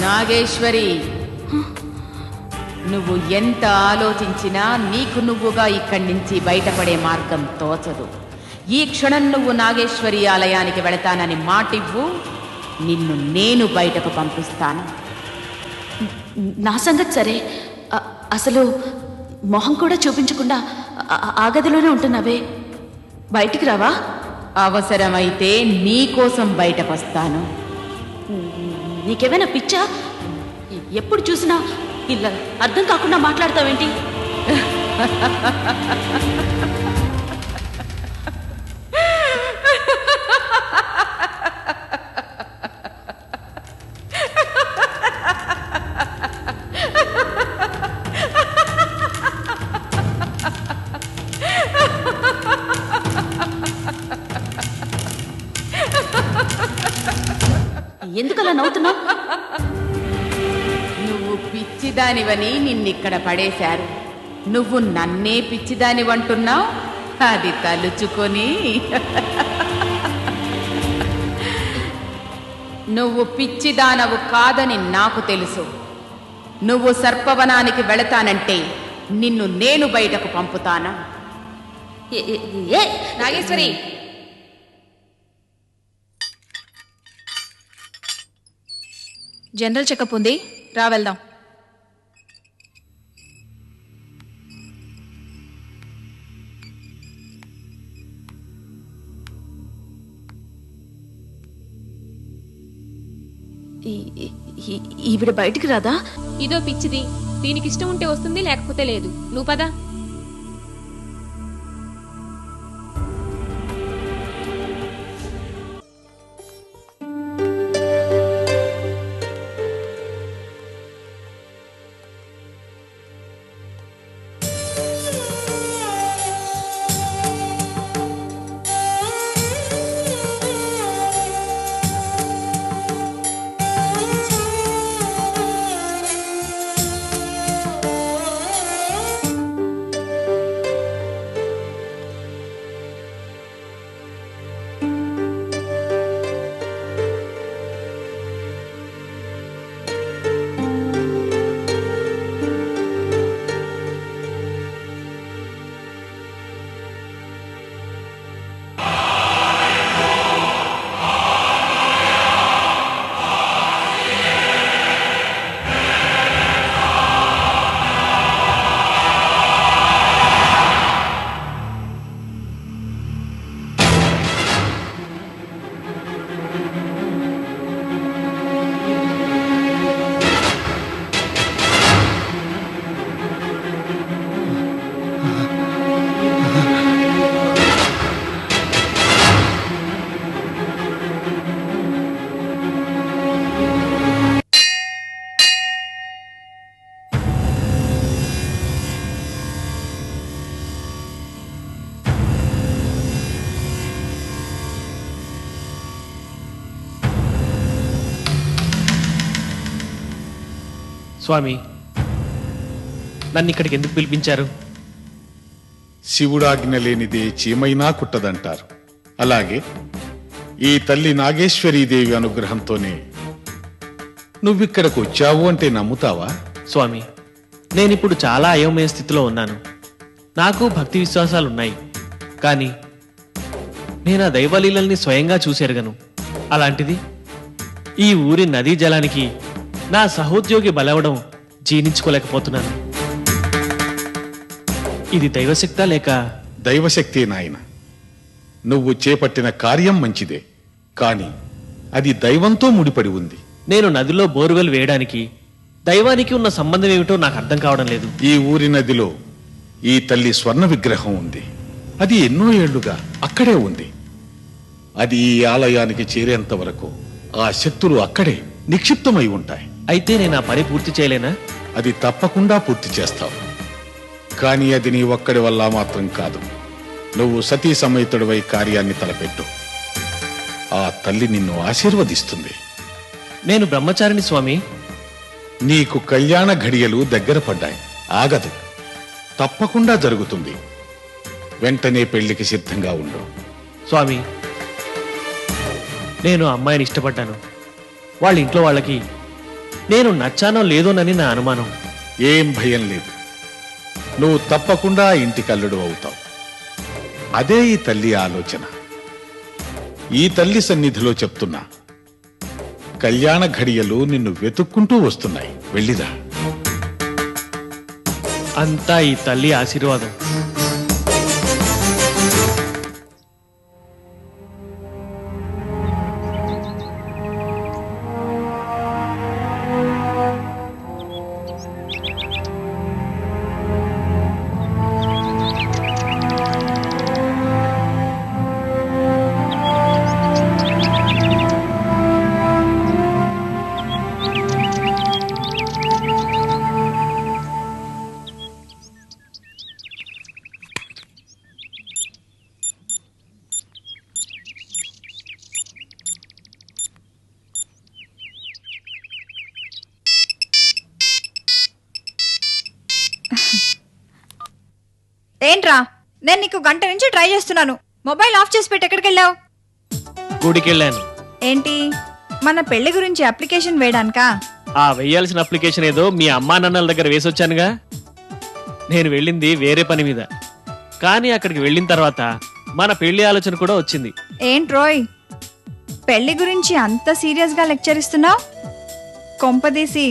నాగేశ్వరి, నువ్వు ఎంత ఆలోచించినా నీకు నువ్వుగా ఇక్కడి నుంచి బయటపడే మార్గం తోచదు. ఈ క్షణం నువ్వు నాగేశ్వరి ఆలయానికి వెళతానని మాటివ్వు, నిన్ను నేను బయటకు పంపిస్తాను. నా సంగతి సరే, అసలు మొహం కూడా చూపించకుండా ఆ గదిలోనే ఉంటున్నావే, బయటికి రావా? అవసరమైతే నీకోసం బయటకొస్తాను. నీకేమైనా పిచ్చా? ఎప్పుడు చూసినా ఇలా అర్థం కాకుండా మాట్లాడతావేంటి? ఎందుకలా నవ్వుతున్నావు? నువ్వు పిచ్చిదానివని నిన్నిక్కడ పడేశారు. నువ్వు నన్నే పిచ్చిదానివంటున్నావు. అది తలుచుకొని నువ్వు పిచ్చిదానవు కాదని నాకు తెలుసు. నువ్వు సర్పవనానికి వెళతానంటే నిన్ను నేను బయటకు పంపుతానా? నాగేశ్వరి, జనరల్ చెకప్ ఉంది, రా వెళ్దాం. ఈవిడ బయటికి రాదా? ఇదో పిచ్చిది, దీనికి ఇష్టం ఉంటే వస్తుంది, లేకపోతే లేదు. నువ్వు పదా. స్వామి, నన్ను ఇక్కడికి ఎందుకు పిలిపించారు? శివుడాజ్ఞ లేనిదే చీమైనా కుట్టదంటారు. అలాగే ఈ తల్లి నాగేశ్వరీదేవి అనుగ్రహంతోనే నువ్విక్కడకు వచ్చావు అంటే నమ్ముతావా? స్వామి, నేనిప్పుడు చాలా అయోమయ స్థితిలో ఉన్నాను. నాకు భక్తి విశ్వాసాలున్నాయి, కానీ నేను ఆ దైవలీలల్ని స్వయంగా చూసెరగను. అలాంటిది ఈ ఊరి నదీ జలానికి నా సహోద్యోగి బలవడం జీర్ణించుకోలేకపోతున్నాను. ఇది దైవశక్తా లేక? దైవశక్తి నాయన. నువ్వు చేపట్టిన కార్యం మంచిదే, కాని అది దైవంతో ముడిపడి ఉంది. నేను నదిలో బోరువెల్ వేయడానికి దైవానికి ఉన్న సంబంధం ఏమిటో నాకు అర్థం కావడం లేదు. ఈ ఊరి నదిలో ఈ తల్లి స్వర్ణ విగ్రహం ఉంది. అది ఎన్నో ఏళ్లుగా అక్కడే ఉంది. అది ఈ ఆలయానికి చేరేంత వరకు ఆ శక్తులు అక్కడే నిక్షిప్తమై ఉంటాయి. అయితే నేను ఆ పని పూర్తి చేయలేనా? అది తప్పకుండా పూర్తి చేస్తావు. కానీ అది నీ ఒక్కడి వల్ల మాత్రం కాదు. నువ్వు సతీ సమేతుడివై కార్యాన్ని తలపెట్టు. ఆ తల్లి నిన్ను ఆశీర్వదిస్తుంది. నేను బ్రహ్మచారిని స్వామి. నీకు కళ్యాణ ఘడియలు దగ్గర పడ్డాయి. ఆగదు, తప్పకుండా జరుగుతుంది. వెంటనే పెళ్లికి సిద్ధంగా ఉండు. స్వామి, నేను అమ్మాయిని ఇష్టపడ్డాను. వాళ్ళ ఇంట్లో వాళ్ళకి నేను నచ్చానో లేదోనని నా అనుమానం. ఏం భయం లేదు. నువ్వు తప్పకుండా ఇంటికి అల్లుడు అవుతావు. అదే ఈ తల్లి ఆలోచన. ఈ తల్లి సన్నిధిలో చెప్తున్నా, కళ్యాణ ఘడియలు నిన్ను వెతుక్కుంటూ వస్తున్నాయి. వెళ్ళిరా. అంతా ఈ తల్లి ఆశీర్వాదం. ఏంట్రా, నేను నీకు గంట నుంచి ట్రై చేస్తున్నాను. మొబైల్ ఆఫ్ చేసి పెట్టి ఎక్కడికి వెళ్ళావు? గుడికెళ్ళాను. ఏంటి, మన పెళ్లి గురించి అప్లికేషన్ వేయడానికా? ఆ వెయ్యాల్సిన అప్లికేషన్ ఏదో మీ అమ్మా నాన్నల దగ్గర వేసొచ్చానుగా. నేను వెళ్ళింది వేరే పని మీద. కానీ అక్కడికి వెళ్ళిన తర్వాత మన పెళ్లి ఆలోచన కూడా వచ్చింది. ఏంట్రోయ్, పెళ్లి గురించి అంత సీరియస్ గా లెక్చర్ ఇస్తున్నావు? కొంపదీసి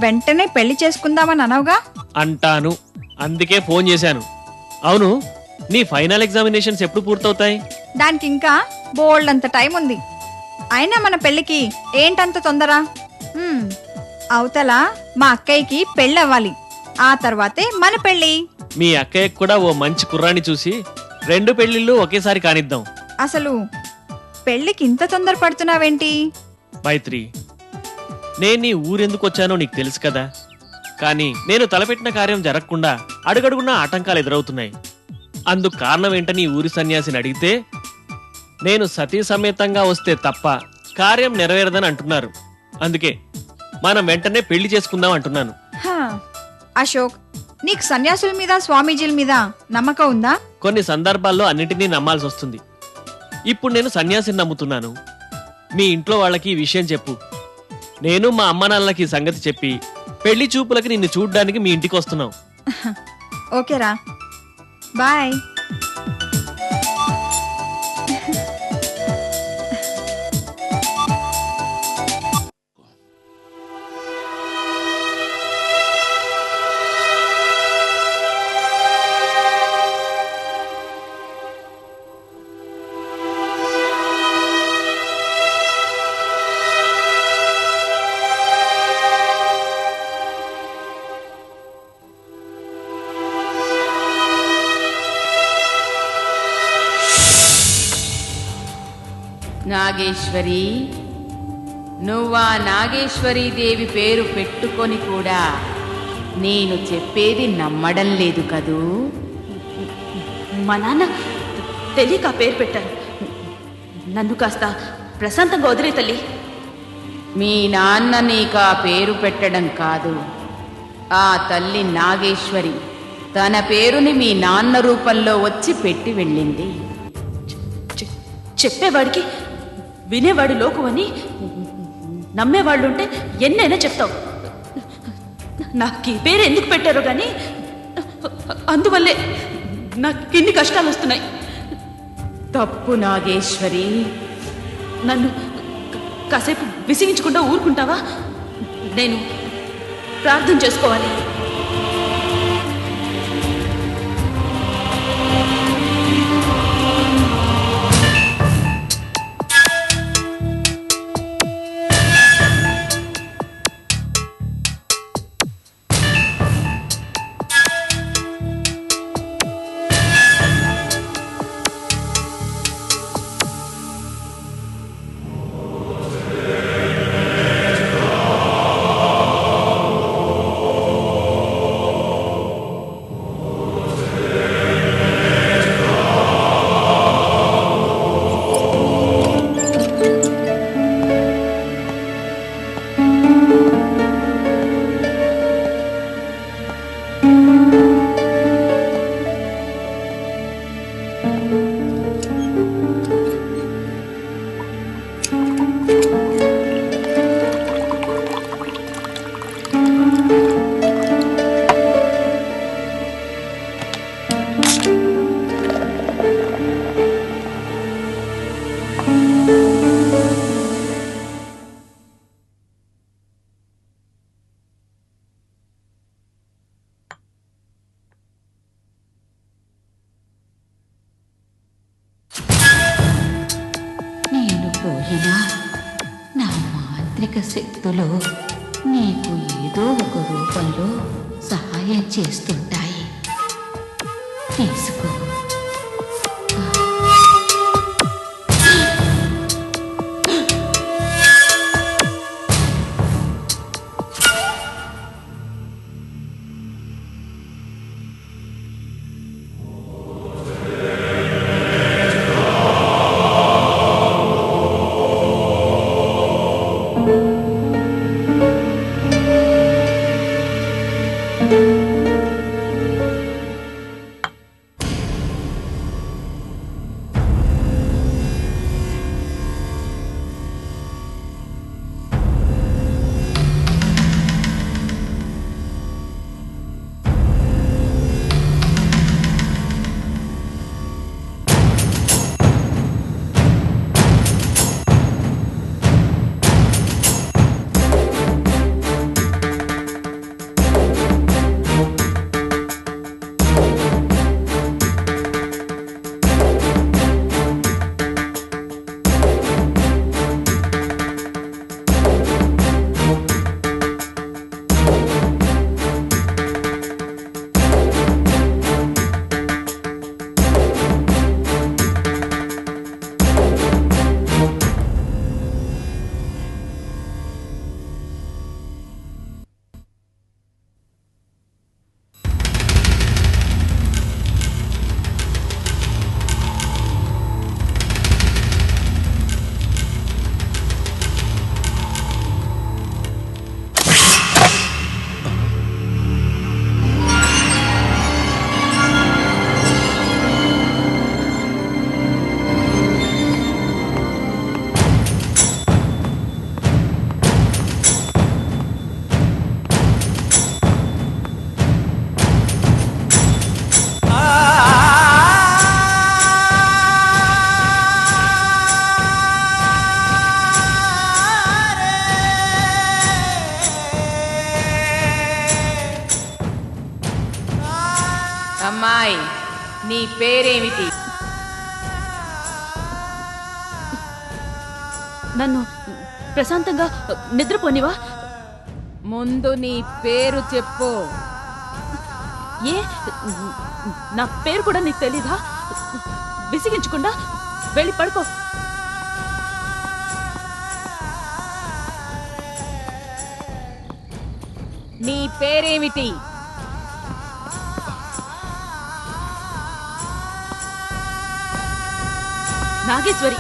వెంటనే పెళ్లి చేసుకుందామని అనవుగా? అంటాను, అందుకే ఫోన్ చేశాను. అవును, నీ ఫైనల్ ఎగ్జామినేషన్స్ ఎప్పుడు పూర్తవుతాయి? దానికి ఇంకా బోల్డ్ అంత టైం ఉంది. అయినా మన పెళ్లికి ఏంటంత తొందర? అవతల మా అక్కయ్యకి పెళ్ళి అవ్వాలి, ఆ తర్వాతే మన పెళ్లి. మీ అక్కయ్యకు కూడా ఓ మంచి కుర్రాన్ని చూసి 2 పెళ్లిళ్ళు ఒకేసారి కానిద్దాం. అసలు పెళ్లికి ఇంత తొందర పడుతున్నావేంటి? మైత్రి, నేను నీ ఊరెందుకు వచ్చానో నీకు తెలుసు కదా. కానీ నేను తలపెట్టిన కార్యం జరగకుండా అడుగడుగునా ఆటంకాలు ఎదురవుతున్నాయి. అందుకు కారణం ఏంటని ఊరి సన్యాసిని అడిగితే, నేను సతీ సమేతంగా వస్తే తప్ప కార్యం నెరవేరదని అంటున్నారు. అందుకే మనం వెంటనే పెళ్లి చేసుకుందాం అంటున్నాను. అశోక్, నీకు సన్యాసుల మీద స్వామీజీల మీద నమ్మకం ఉందా? కొన్ని సందర్భాల్లో అన్నింటినీ నమ్మాల్సి వస్తుంది. ఇప్పుడు నేను సన్యాసిని నమ్ముతున్నాను. మీ ఇంట్లో వాళ్ళకి ఈ విషయం చెప్పు. నేను మా అమ్మ నాన్నలకి సంగతి చెప్పి పెళ్లి చూపులకి నిన్ను చూడ్డానికి మీ ఇంటికి వస్తున్నాం. ఓకేరా, బాయ్. నాగేశ్వరి, నువ్వా నాగేశ్వరీదేవి పేరు పెట్టుకొని కూడా నేను చెప్పేది నమ్మడం లేదు కదూ? మా నాన్న తెలియక ఆ పేరు పెట్టారు. నన్ను కాస్త ప్రశాంతంగా వదిలే తల్లి. మీ నాన్న నీకు ఆ పేరు పెట్టడం కాదు, ఆ తల్లి నాగేశ్వరి తన పేరుని మీ నాన్న రూపంలో వచ్చి పెట్టి వెళ్ళింది. చెప్పేవాడికి వినేవాడి లోకు అని నమ్మేవాళ్ళుంటే ఎన్నైనా చెప్తావు. నాకు ఈ పేరు ఎందుకు పెట్టారో గాని అందువల్లే నాకు ఇన్ని కష్టాలు వస్తున్నాయి. తప్పు నాగేశ్వరి. నన్ను కాసేపు విసిగించకుండా ఊరుకుంటావా? నేను ప్రార్థన చేసుకోవాలి. పోయినా నా మాంత్రిక శక్తులు నీకు ఏదో ఒక రూపంలో సహాయం చేస్తుంటాయి. తీసుకో. అమ్మాయి, నీ పేరేమిటి? నన్ను ప్రశాంతంగా నిద్రపోనివా? ముందు నీ పేరు చెప్పు. ఏ నా పేరు కూడా నీకు తెలీదా? విసిగించకుండా వెళ్ళి పడుకో. నీ పేరేమిటి? నాగేశ్వరి.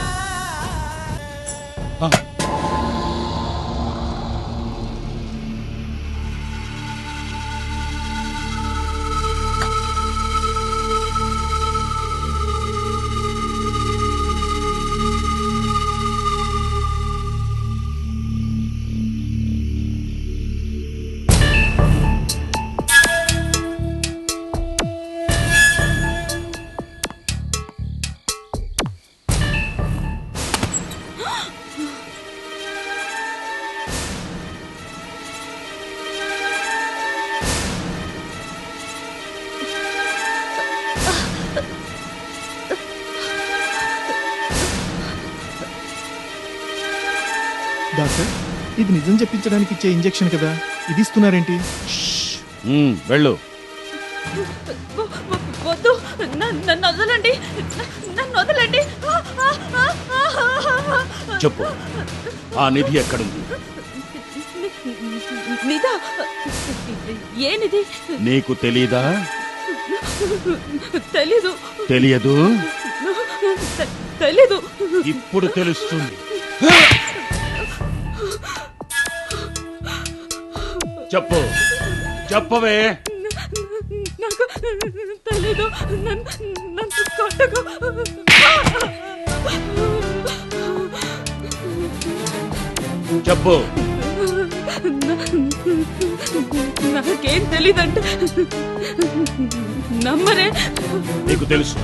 డాక్టర్, ఇది నిజం చెప్పించడానికి ఇచ్చే ఇంజెక్షన్ కదా, ఇది ఇస్తున్నారేంటి? వెళ్ళు. వద్దు, నన్ను వదలండి, నన్ను వదలండి. చెప్పు, ఆ నిధి ఎక్కడుంది? నిదా? ఏ నిధి? నీకు తెలీదా? తెలీదు. తెలియదు? తెలీదు. ఇప్పుడు తెలుస్తుంది. చెప్పు, చెప్పవే. నాకు తెలీదు. నన్ను కొట్టకు. చెప్పు. నాకేం తెలీదంటే నమ్మరే. నీకు తెలుసు,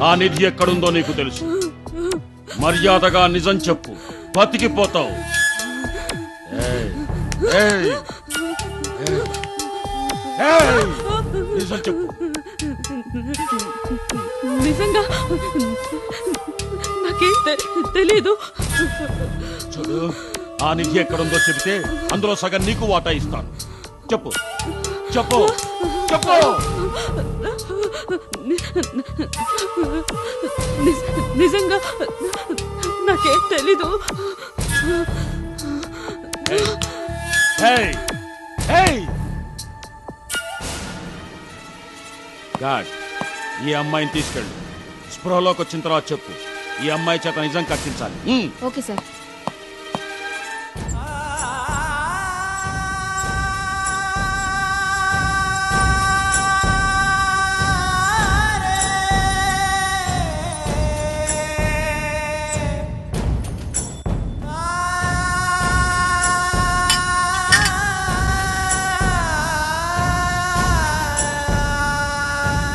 ఆ నిధి ఎక్కడుందో నీకు తెలుసు. మర్యాదగా నిజం చెప్పు, బతికిపోతావు. నిజం చెప్పు. నిజంగా నాకేం తెలీదు. చూడు, ఆ నిధి ఎక్కడుందో చెబితే అందులో సగం నీకు వాటా ఇస్తాను. చెప్పు చెప్పు చెప్పు. నిజంగా నాకేం తెలీదు. Hey, hey. గాడ్, ఈ అమ్మాయిని తీసుకెళ్ళు. స్పృహలోకి వచ్చిన తర్వాత చెప్పు. ఈ అమ్మాయి చేత నిజం కట్టించాలి. Okay sir.